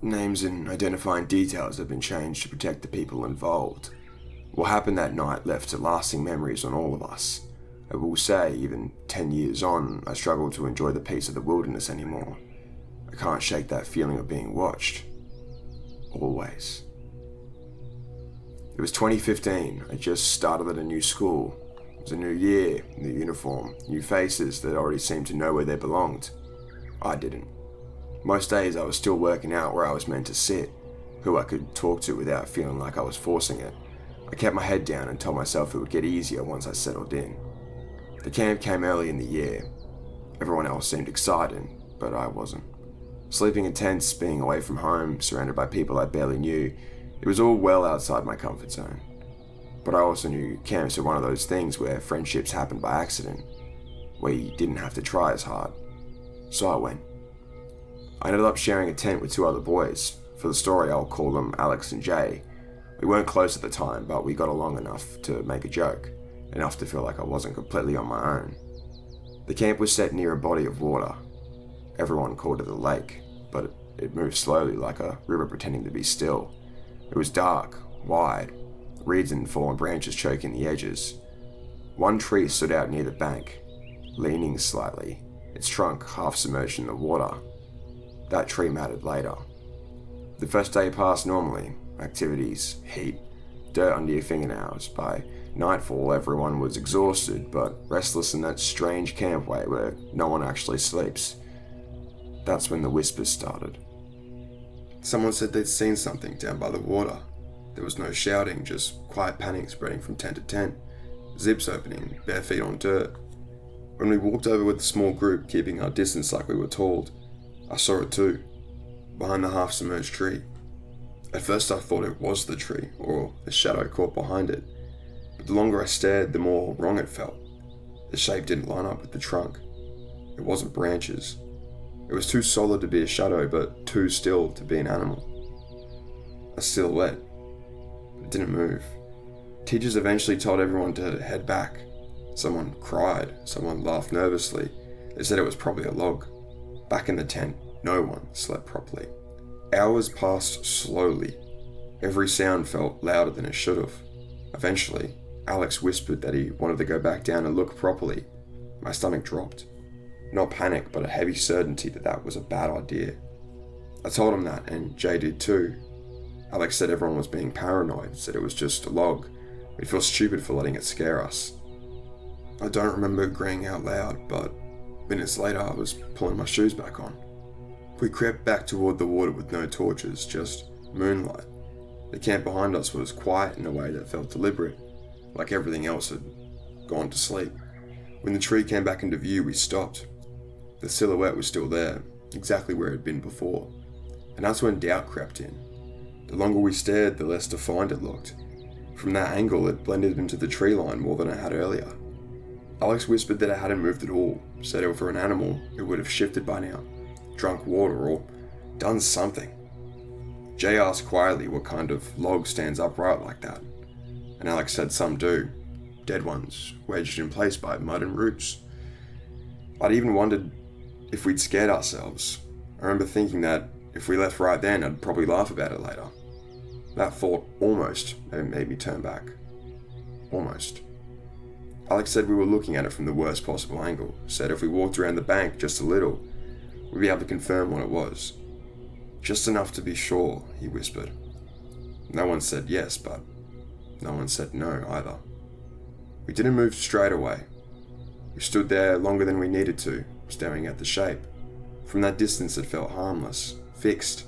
Names and identifying details have been changed to protect the people involved. What happened that night left lasting memories on all of us. I will say, even 10 years on, I struggle to enjoy the peace of the wilderness anymore. I can't shake that feeling of being watched. Always. It was 2015. I just started at a new school. It was a new year, new uniform, new faces that already seemed to know where they belonged. I didn't. Most days I was still working out where I was meant to sit, who I could talk to without feeling like I was forcing it. I kept my head down and told myself it would get easier once I settled in. The camp came early in the year. Everyone else seemed excited, but I wasn't. Sleeping in tents, being away from home, surrounded by people I barely knew, it was all well outside my comfort zone. But I also knew camps are one of those things where friendships happen by accident, where you didn't have to try as hard. So I went. I ended up sharing a tent with two other boys. For the story, I'll call them Alex and Jay. We weren't close at the time, but we got along enough to make a joke, enough to feel like I wasn't completely on my own. The camp was set near a body of water. Everyone called it a lake, but it moved slowly like a river pretending to be still. It was dark, wide, reeds and fallen branches choking the edges. One tree stood out near the bank, leaning slightly, its trunk half submerged in the water. That tree mattered later. The first day passed normally. Activities, heat, dirt under your fingernails. By nightfall, everyone was exhausted but restless in that strange campway where no one actually sleeps. That's when the whispers started. Someone said they'd seen something down by the water. There was no shouting, just quiet panic spreading from tent to tent, zips opening, bare feet on dirt. When we walked over with a small group, keeping our distance like we were told, I saw it too, behind the half-submerged tree. At first I thought it was the tree, or a shadow caught behind it, but the longer I stared, the more wrong it felt. The shape didn't line up with the trunk. It wasn't branches. It was too solid to be a shadow, but too still to be an animal. A silhouette. It didn't move. Teachers eventually told everyone to head back. Someone cried, someone laughed nervously. They said it was probably a log. Back in the tent, no one slept properly. Hours passed slowly. Every sound felt louder than it should have. Eventually, Alex whispered that he wanted to go back down and look properly. My stomach dropped. Not panic, but a heavy certainty that that was a bad idea. I told him that, and Jay did too. Alex said everyone was being paranoid, said it was just a log. We'd feel stupid for letting it scare us. I don't remember agreeing out loud, but minutes later I was pulling my shoes back on. We crept back toward the water with no torches, just moonlight. The camp behind us was quiet in a way that felt deliberate, like everything else had gone to sleep. When the tree came back into view, we stopped. The silhouette was still there, exactly where it had been before. And that's when doubt crept in. The longer we stared, the less defined it looked. From that angle, it blended into the tree line more than it had earlier. Alex whispered that it hadn't moved at all, said if for an animal, it would have shifted by now, drunk water or done something. Jay asked quietly what kind of log stands upright like that, and Alex said some do, dead ones, wedged in place by mud and roots. I'd even wondered if we'd scared ourselves. I remember thinking that if we left right then, I'd probably laugh about it later. That thought almost made me turn back. Almost. Alex said we were looking at it from the worst possible angle, said if we walked around the bank just a little, we'd be able to confirm what it was. Just enough to be sure, he whispered. No one said yes, but no one said no either. We didn't move straight away. We stood there longer than we needed to, staring at the shape. From that distance it felt harmless, fixed,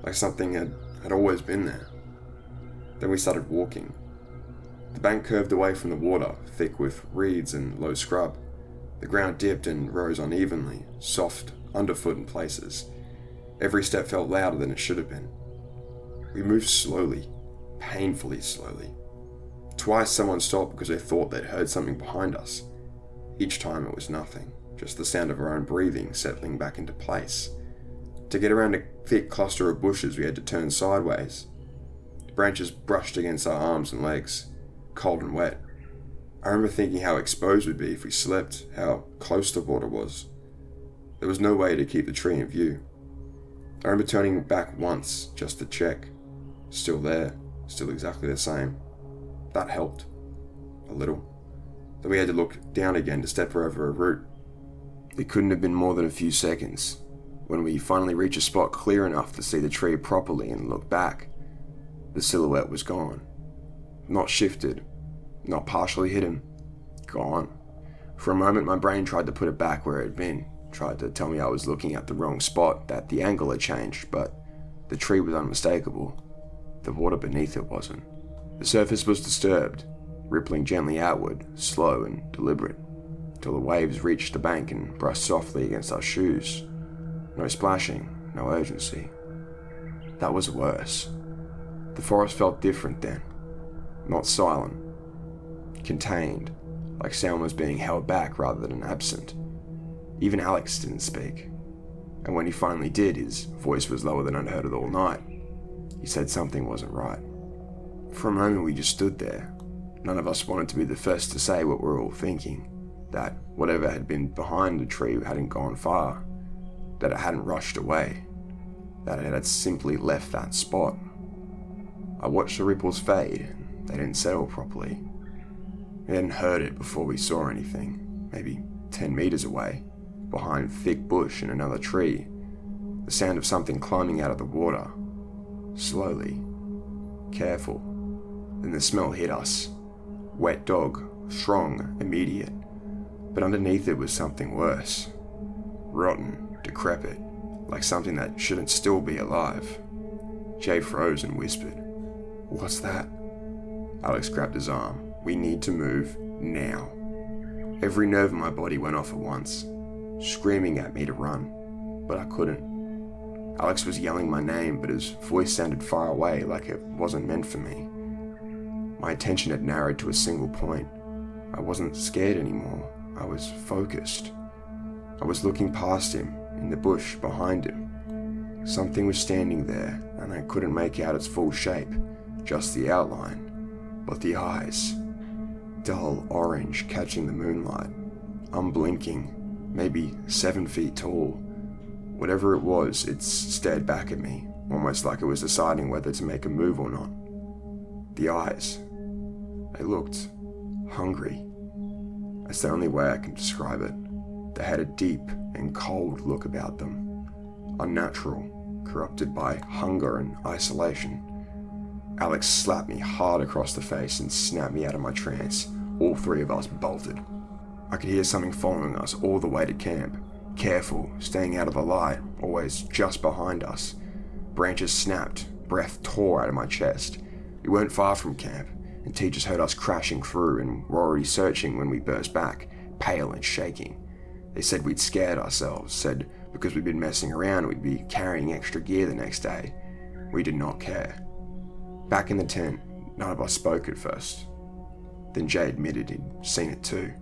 like something had always been there. Then we started walking. The bank curved away from the water, thick with reeds and low scrub. The ground dipped and rose unevenly, soft underfoot in places. Every step felt louder than it should have been. We moved slowly, painfully slowly. Twice someone stopped because they thought they'd heard something behind us. Each time it was nothing, just the sound of our own breathing settling back into place. To get around a thick cluster of bushes, we had to turn sideways. The branches brushed against our arms and legs, cold and wet. I remember thinking how exposed we'd be if we slipped, how close the water was. There was no way to keep the tree in view. I remember turning back once just to check. Still there, still exactly the same. That helped. A little. Then we had to look down again to step over a root. It couldn't have been more than a few seconds. When we finally reached a spot clear enough to see the tree properly and look back, the silhouette was gone. Not shifted, not partially hidden. Gone. For a moment my brain tried to put it back where it had been, tried to tell me I was looking at the wrong spot, that the angle had changed, but the tree was unmistakable. The water beneath it wasn't. The surface was disturbed, rippling gently outward, slow and deliberate, till the waves reached the bank and brushed softly against our shoes. No splashing, no urgency. That was worse. The forest felt different then. Not silent. Contained, like sound was being held back rather than absent. Even Alex didn't speak. And when he finally did, his voice was lower than I'd heard it all night. He said something wasn't right. For a moment we just stood there. None of us wanted to be the first to say what we were all thinking. That whatever had been behind the tree hadn't gone far. That it hadn't rushed away. That it had simply left that spot. I watched the ripples fade. They didn't settle properly. We hadn't heard it before we saw anything. Maybe 10 meters away, behind thick bush and another tree. The sound of something climbing out of the water. Slowly. Careful. Then the smell hit us. Wet dog. Strong. Immediate. But underneath it was something worse. Rotten. Decrepit. Like something that shouldn't still be alive. Jay froze and whispered, "What's that?" Alex grabbed his arm. "We need to move now." Every nerve in my body went off at once, screaming at me to run, but I couldn't. Alex was yelling my name, but his voice sounded far away, like it wasn't meant for me. My attention had narrowed to a single point. I wasn't scared anymore. I was focused. I was looking past him, in the bush behind him. Something was standing there, and I couldn't make out its full shape, just the outline. But the eyes, dull orange catching the moonlight, unblinking, maybe 7 feet tall. Whatever it was, it stared back at me, almost like it was deciding whether to make a move or not. The eyes, they looked hungry. That's the only way I can describe it. They had a deep and cold look about them, unnatural, corrupted by hunger and isolation. Alex slapped me hard across the face and snapped me out of my trance. All three of us bolted. I could hear something following us all the way to camp. Careful, staying out of the light, always just behind us. Branches snapped, breath tore out of my chest. We weren't far from camp, and teachers heard us crashing through and were already searching when we burst back, pale and shaking. They said we'd scared ourselves, said because we'd been messing around we'd be carrying extra gear the next day. We did not care. Back in the tent, none of us spoke at first. Then Jay admitted he'd seen it too.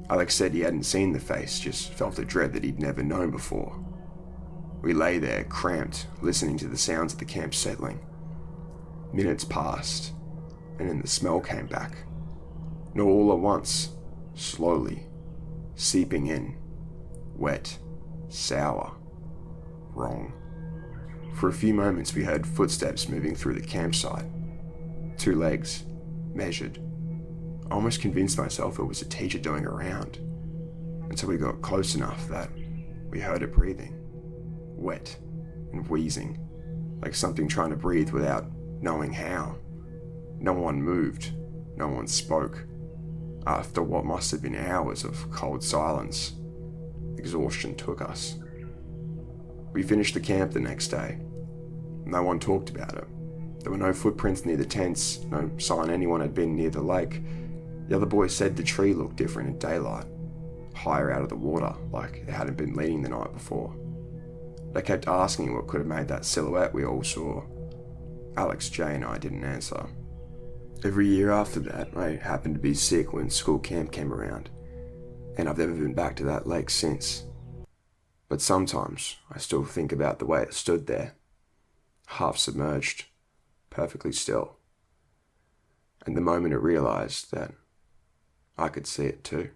Alex said he hadn't seen the face, just felt a dread that he'd never known before. We lay there, cramped, listening to the sounds of the camp settling. Minutes passed, and then the smell came back. Not all at once, slowly, seeping in. Wet, sour, wrong. For a few moments we heard footsteps moving through the campsite. 2 legs, measured. I almost convinced myself it was a teacher doing a round, until we got close enough that we heard it breathing. Wet and wheezing, like something trying to breathe without knowing how. No one moved, no one spoke. After what must have been hours of cold silence, exhaustion took us. We finished the camp the next day. No one talked about it. There were no footprints near the tents, no sign anyone had been near the lake. The other boys said the tree looked different in daylight, higher out of the water, like it hadn't been leaning the night before. They kept asking what could have made that silhouette we all saw. Alex, Jay and I didn't answer. Every year after that, I happened to be sick when school camp came around, and I've never been back to that lake since. But sometimes I still think about the way it stood there, half submerged, perfectly still, and the moment it realized that I could see it too.